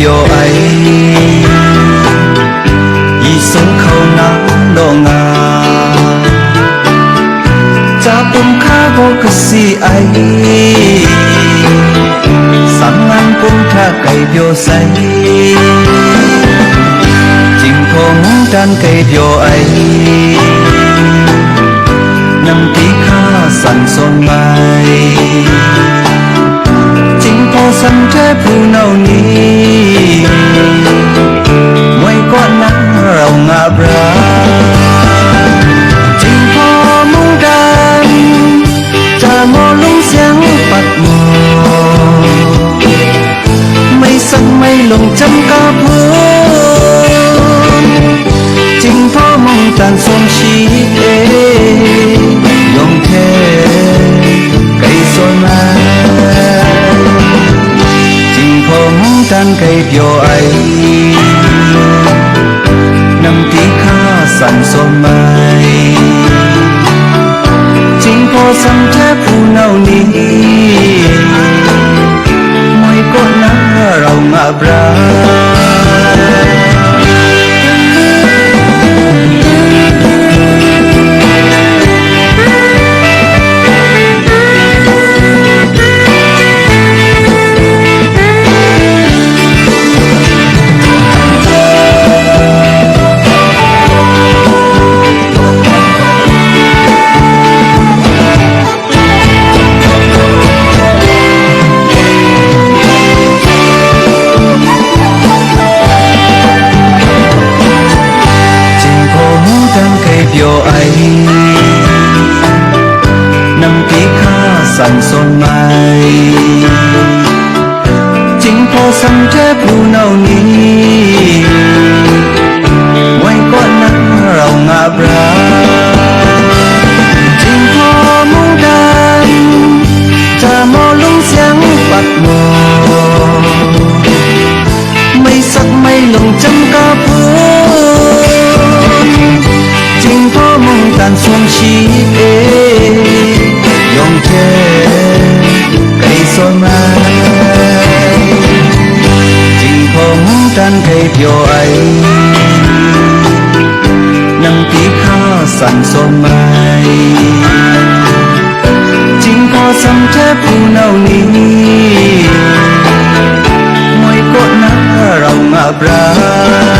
biểu ấy y sống khâu nắng lo ngà cha bùm khá vô cái gì ấy sáng ngang cũng tha cây biểu say chinh phong tràn cây biểu ấy nằm tí khá sẵn son mai chinh phong sẵn trẻ phụ nào ní mỗi con nắng rau ngã bra chinh phong mong đàn cha mò lung sáng bạc mò mây sắc mây lồng trăm ca phương chinh phong mong tràn son chi dòng thế cây son mai chinh phong tràn cây biểu ấy nằm tí khá sẵn son mai chinh phong sẵn thế phụ nào ní mỗi con nắng rau ngã bra biểu ấy nằm tí khá sẵn son mai chính phố sẵn trẻ phụ nào ní ngoài con nắng rau ngã bra chính phố mong đàn cha mò lung sáng bạc mò mây sắc mây lồng trăm ca phương chinh phong mong tàn xuân chi dòng thế cây son mai chinh phong tràn cây biểu ấy nằm tí khá sẵn son mai chinh phong sẵn trẻ phụ nào ní mỗi cốt nắng rau ngã bra